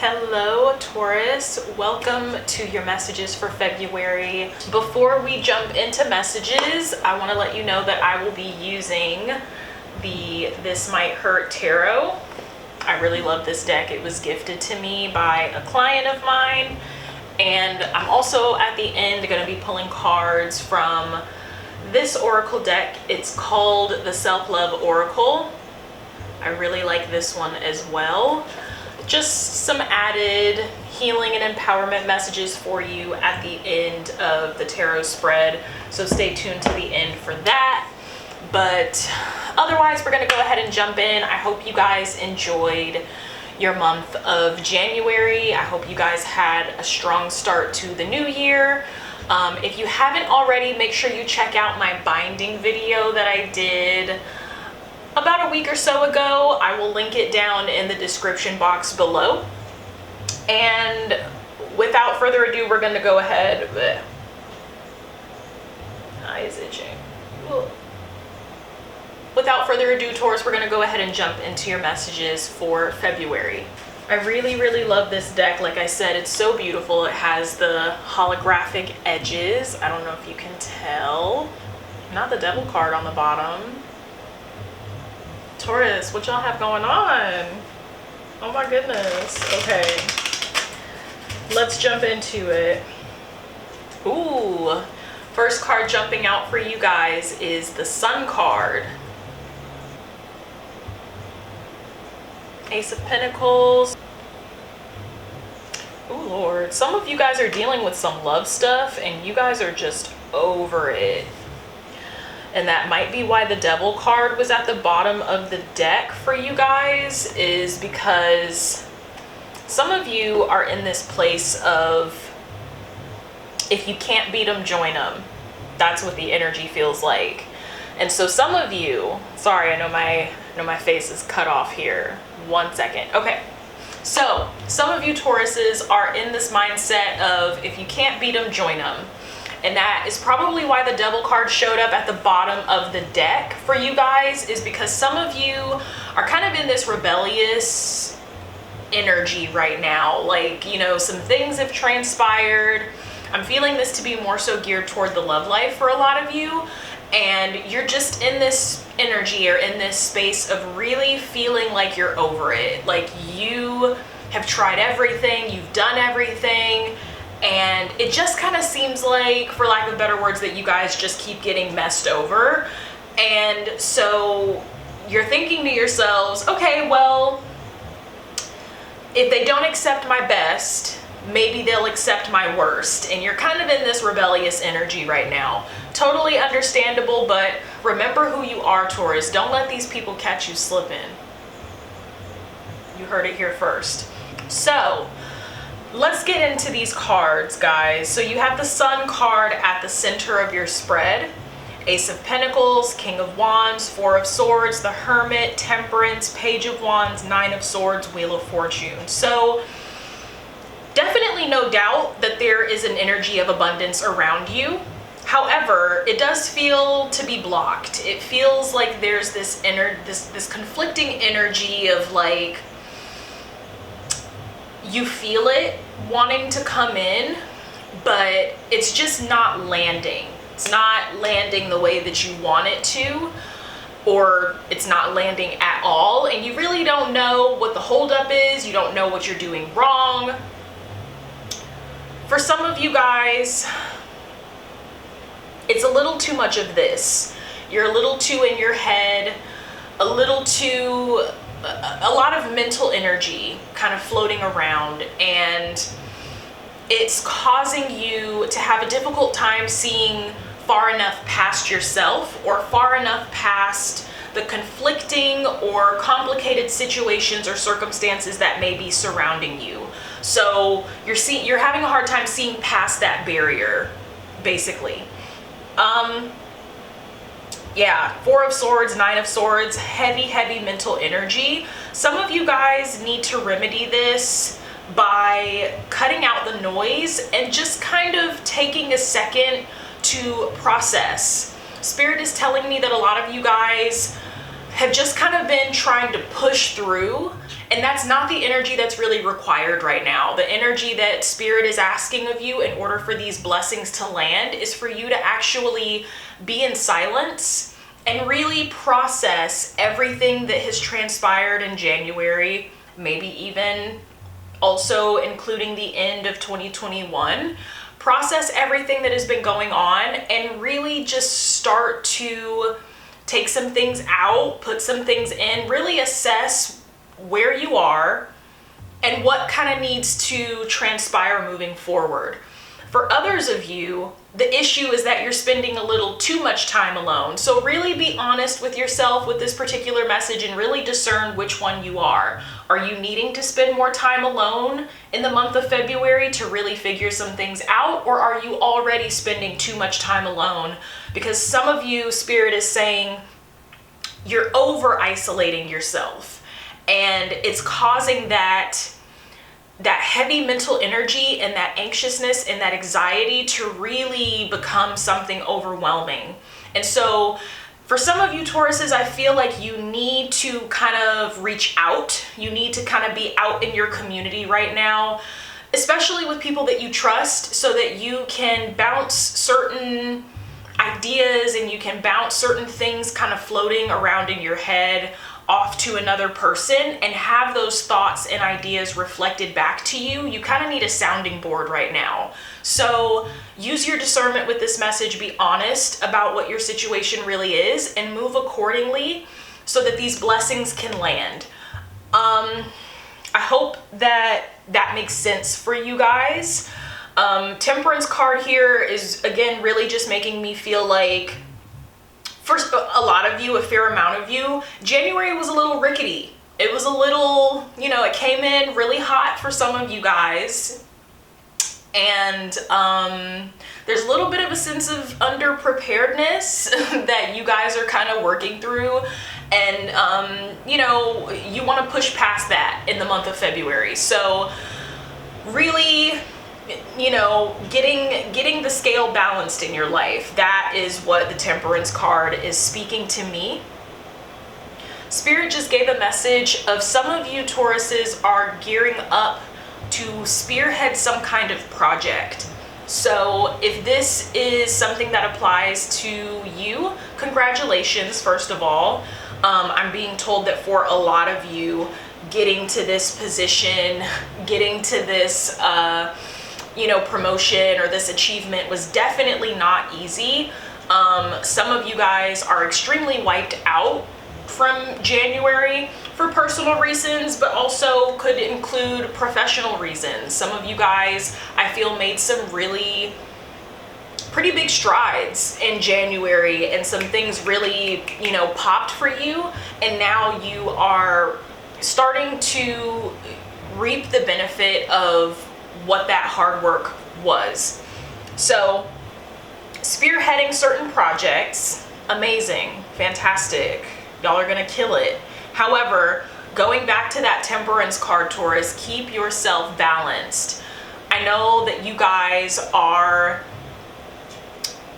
Hello Taurus, welcome to your messages for February. Before we jump into messages, I want to let you know that I will be using the This Might Hurt Tarot. I really love this deck. It was gifted to me by a client of mine, and I'm also at the end going to be pulling cards from this oracle deck. It's called the Self-Love Oracle. I really like this one as well. Just some added healing and empowerment messages for you at the end of the tarot spread, so stay tuned to the end for that. But otherwise, we're going to go ahead and jump in. I hope you guys enjoyed your month of January. I hope you guys had a strong start to the new year. If you haven't already, make sure you check out my binding video that I did about a week or so ago. I will link it down in the description box below. And without further ado, we're going to go ahead. My eye is itching. Without further ado, Taurus, we're going to go ahead and jump into your messages for February. I really love this deck. Like I said, it's so beautiful. It has the holographic edges. I don't know if you can tell. Not the devil card on the bottom. Taurus, what y'all have going on? Oh my goodness. Okay, let's jump into it. Ooh, first card jumping out for you guys is the Sun card. Ace of Pentacles. Ooh, Lord. Some of you guys are dealing with some love stuff and you guys are just over it. And that might be why the Devil card was at the bottom of the deck for you guys, is because some of you are in this place of, if you can't beat them, join them. That's what the energy feels like. And so some of you, sorry, I know my face is cut off here. 1 second. Okay. So some of you Tauruses are in this mindset of, if you can't beat them, join them. And that is probably why the Devil card showed up at the bottom of the deck for you guys, is because some of you are kind of in this rebellious energy right now. Like, you know, some things have transpired. I'm feeling this to be more so geared toward the love life for a lot of you. And you're just in this energy or in this space of really feeling like you're over it. Like you have tried everything, you've done everything, and it just kind of seems like, for lack of better words, that you guys just keep getting messed over. And so you're thinking to yourselves, okay, well, if they don't accept my best, maybe they'll accept my worst. And you're kind of in this rebellious energy right now. Totally understandable, but remember who you are, Taurus. Don't let these people catch you slipping. You heard it here first. So let's get into these cards, guys. So you have the Sun card at the center of your spread. Ace of Pentacles, King of Wands, Four of Swords, the Hermit, Temperance, Page of Wands, Nine of Swords, Wheel of Fortune. So definitely no doubt that there is an energy of abundance around you. However, it does feel to be blocked. It feels like there's this this conflicting energy of, like, you feel it wanting to come in, but it's just not landing. It's not landing the way that you want it to, or it's not landing at all, and you really don't know what the holdup is. You don't know what you're doing wrong. For some of you guys, it's a little too much of this. You're a little too in your head, a lot of mental energy kind of floating around, and it's causing you to have a difficult time seeing far enough past yourself, or far enough past the conflicting or complicated situations or circumstances that may be surrounding you. So you're having a hard time seeing past that barrier, basically. Yeah, Four of Swords, Nine of Swords, heavy mental energy. Some of you guys need to remedy this by cutting out the noise and just kind of taking a second to process. Spirit is telling me that a lot of you guys have just kind of been trying to push through And that's not the energy that's really required right now. The energy that Spirit is asking of you in order for these blessings to land is for you to actually be in silence and really process everything that has transpired in January, maybe even also including the end of 2021. Process everything that has been going on and really just start to take some things out, put some things in, really assess where you are and what kind of needs to transpire moving forward. For others of you, the issue is that you're spending a little too much time alone. So really be honest with yourself with this particular message and really discern which one you are. Are you needing to spend more time alone in the month of February to really figure some things out? Or are you already spending too much time alone? Because some of you, Spirit is saying, you're over isolating yourself. And it's causing that heavy mental energy and that anxiousness and that anxiety to really become something overwhelming. And so for some of you Tauruses, I feel like you need to kind of reach out. You need to kind of be out in your community right now, especially with people that you trust, so that you can bounce certain ideas and you can bounce certain things kind of floating around in your head off to another person and have those thoughts and ideas reflected back to you. You kind of need a sounding board right now. So use your discernment with this message, be honest about what your situation really is, and move accordingly so that these blessings can land. I hope that makes sense for you guys. Temperance card here is, again, really just making me feel like, for a lot of you, a fair amount of you, January was a little rickety. It was a little, it came in really hot for some of you guys. And there's a little bit of a sense of underpreparedness that you guys are kind of working through. And, you want to push past that in the month of February. So really, getting the scale balanced in your life. That is what the Temperance card is speaking to me. Spirit just gave a message of some of you Tauruses are gearing up to spearhead some kind of project. So if this is something that applies to you, congratulations, first of all. I'm being told that for a lot of you, getting to this position, getting to this promotion or this achievement was definitely not easy. Some of you guys are extremely wiped out from January for personal reasons, but also could include professional reasons. Some of you guys, I feel, made some really pretty big strides in January, and some things really, popped for you, and now you are starting to reap the benefit of what that hard work was. So spearheading certain projects, amazing, fantastic, y'all are gonna kill it. However, going back to that Temperance card, Taurus, keep yourself balanced. I know that you guys are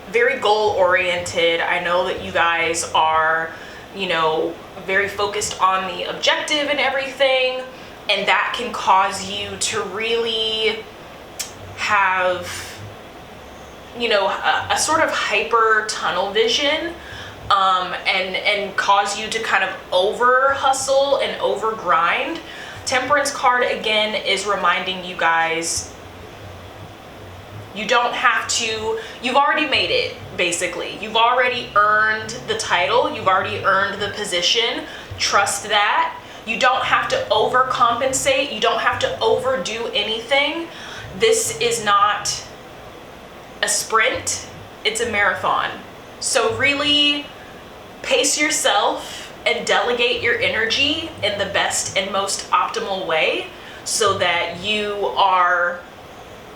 very goal oriented. I know that you guys are, very focused on the objective and everything. And that can cause you to really have, a sort of hyper tunnel vision, and cause you to kind of over hustle and over grind. Temperance card, again, is reminding you guys, you don't have to, you've already made it, basically. You've already earned the title. You've already earned the position. Trust that. You don't have to overcompensate. You don't have to overdo anything. This is not a sprint. It's a marathon. So really pace yourself and delegate your energy in the best and most optimal way so that you are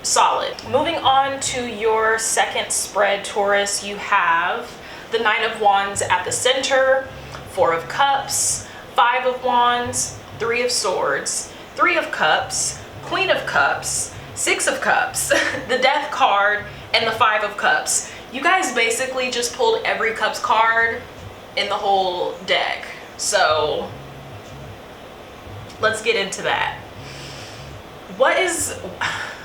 solid. Moving on to your second spread, Taurus, you have the Nine of Wands at the center, Four of Cups, Five of Wands, Three of Swords, Three of Cups, Queen of Cups, Six of Cups, the Death card, and the Five of Cups. You guys basically just pulled every Cups card in the whole deck. So let's get into that.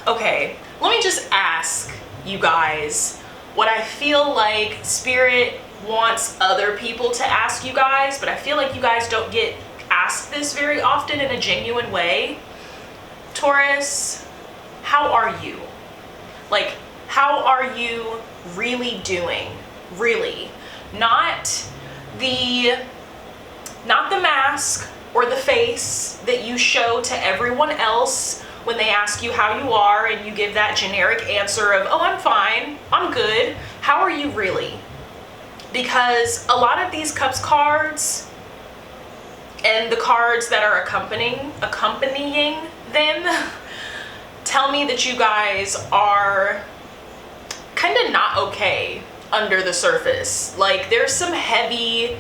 Okay, let me just ask you guys what I feel like Spirit wants other people to ask you guys, but I feel like you guys don't get asked this very often in a genuine way. Taurus, how are you? Like, how are you really doing? Really. Not the mask or the face that you show to everyone else when they ask you how you are and you give that generic answer of, oh, I'm fine, I'm good. How are you really? Because a lot of these Cups cards and the cards that are accompanying them tell me that you guys are kind of not okay under the surface. Like, there's some heavy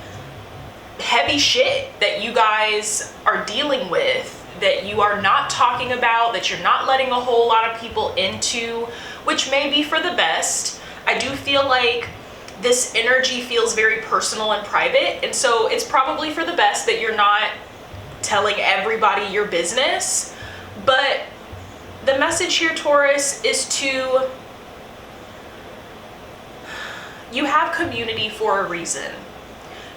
shit that you guys are dealing with that you are not talking about, that you're not letting a whole lot of people into, which may be for the best. I do feel like this energy feels very personal and private, and so it's probably for the best that you're not telling everybody your business. But the message here, Taurus, is to, you have community for a reason.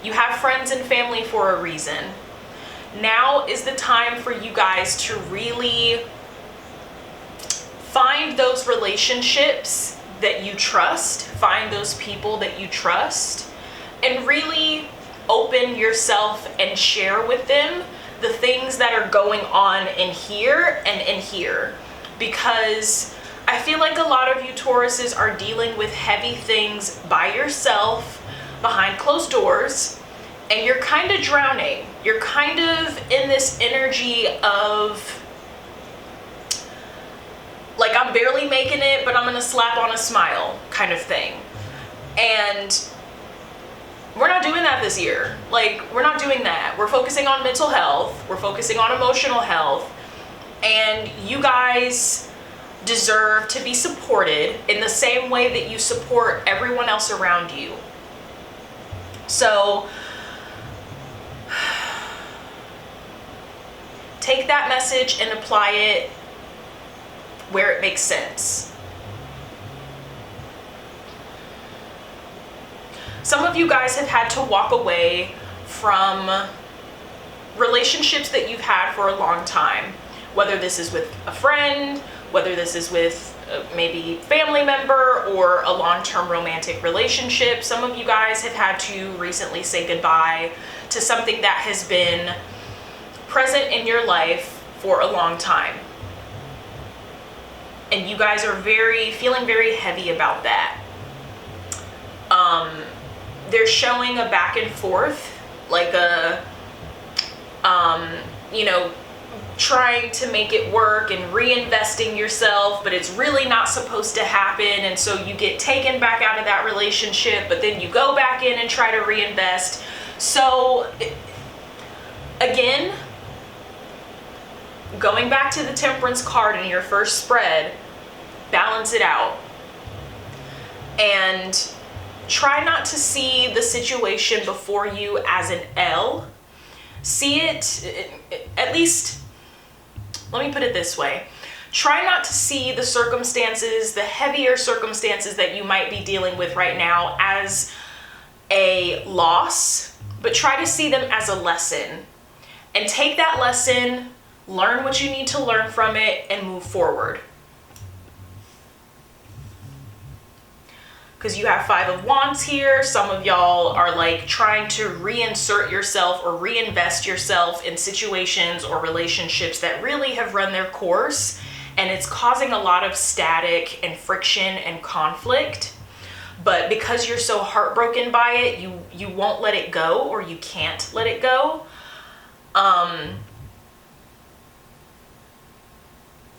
You have friends and family for a reason. Now is the time for you guys to really find those relationships that you trust, find those people that you trust, and really open yourself and share with them the things that are going on in here and in here. Because I feel like a lot of you Tauruses are dealing with heavy things by yourself, behind closed doors, and you're kind of drowning. You're kind of in this energy of, like, I'm barely making it, but I'm gonna slap on a smile kind of thing. And we're not doing that this year. Like, we're not doing that. We're focusing on mental health. We're focusing on emotional health. And you guys deserve to be supported in the same way that you support everyone else around you. So take that message and apply it where it makes sense. Some of you guys have had to walk away from relationships that you've had for a long time, whether this is with a friend, whether this is with maybe family member or a long-term romantic relationship. Some of you guys have had to recently say goodbye to something that has been present in your life for a long time. And you guys are feeling very heavy about that. They're showing a back and forth, like a, trying to make it work and reinvesting yourself, but it's really not supposed to happen. And so you get taken back out of that relationship, but then you go back in and try to reinvest. So again, going back to the Temperance card in your first spread, balance it out. And try not to see the situation before you as an L. See it, at least, let me put it this way. Try not to see the circumstances, the heavier circumstances that you might be dealing with right now, as a loss, but try to see them as a lesson. And take that lesson, learn what you need to learn from it, and move forward. Because you have Five of Wands here. Some of y'all are like trying to reinsert yourself or reinvest yourself in situations or relationships that really have run their course, and it's causing a lot of static and friction and conflict. But because you're so heartbroken by it, you won't let it go, or you can't let it go.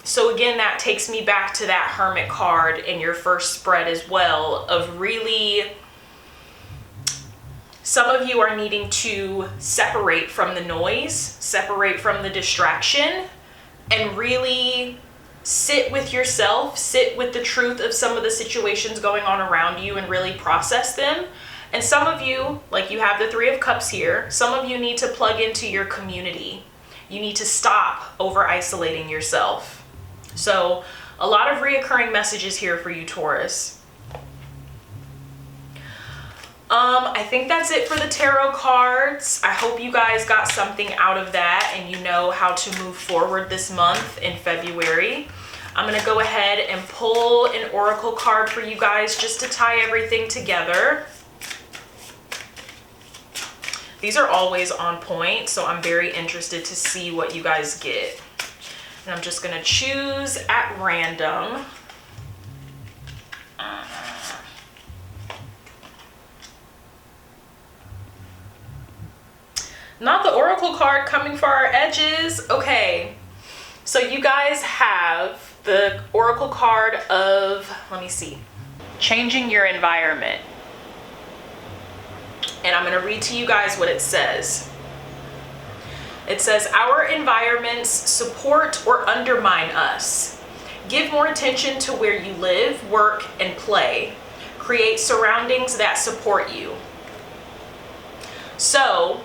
So again, that takes me back to that Hermit card in your first spread as well, of really, some of you are needing to separate from the noise, separate from the distraction, and really sit with yourself, sit with the truth of some of the situations going on around you and really process them. And some of you, like you have the Three of Cups here, some of you need to plug into your community. You need to stop over isolating yourself. So a lot of reoccurring messages here for you, Taurus. I think that's it for the tarot cards. I hope you guys got something out of that and you know how to move forward this month in February. I'm going to go ahead and pull an oracle card for you guys just to tie everything together. These are always on point, so I'm very interested to see what you guys get. And I'm just going to choose at random. Not the oracle card coming for our edges. Okay, so you guys have the oracle card of, let me see, changing your environment. And I'm going to read to you guys what it says. It says, our environments support or undermine us. Give more attention to where you live, work, and play. Create surroundings that support you. So,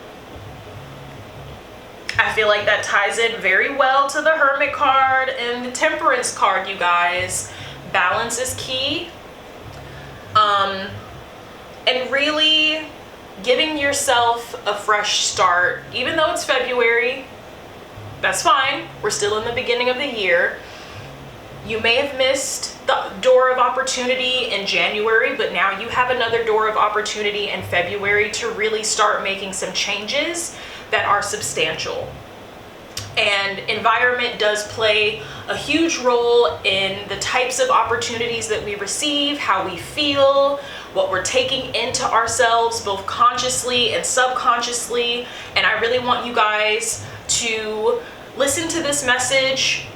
I feel like that ties in very well to the Hermit card and the Temperance card, you guys. Balance is key. And really giving yourself a fresh start, even though it's February, that's fine. We're still in the beginning of the year. You may have missed the door of opportunity in January, but now you have another door of opportunity in February to really start making some changes that are substantial. And environment does play a huge role in the types of opportunities that we receive, how we feel, what we're taking into ourselves, both consciously and subconsciously. And I really want you guys to listen to this message,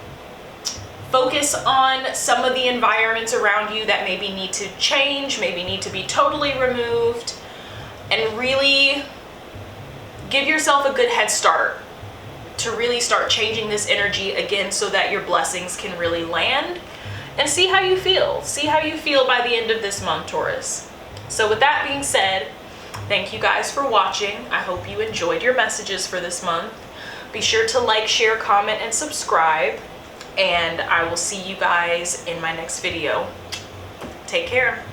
focus on some of the environments around you that maybe need to change, maybe need to be totally removed, and really give yourself a good head start to really start changing this energy again so that your blessings can really land, and see how you feel. See how you feel by the end of this month, Taurus. So with that being said, thank you guys for watching. I hope you enjoyed your messages for this month. Be sure to like, share, comment, and subscribe, and I will see you guys in my next video. Take care.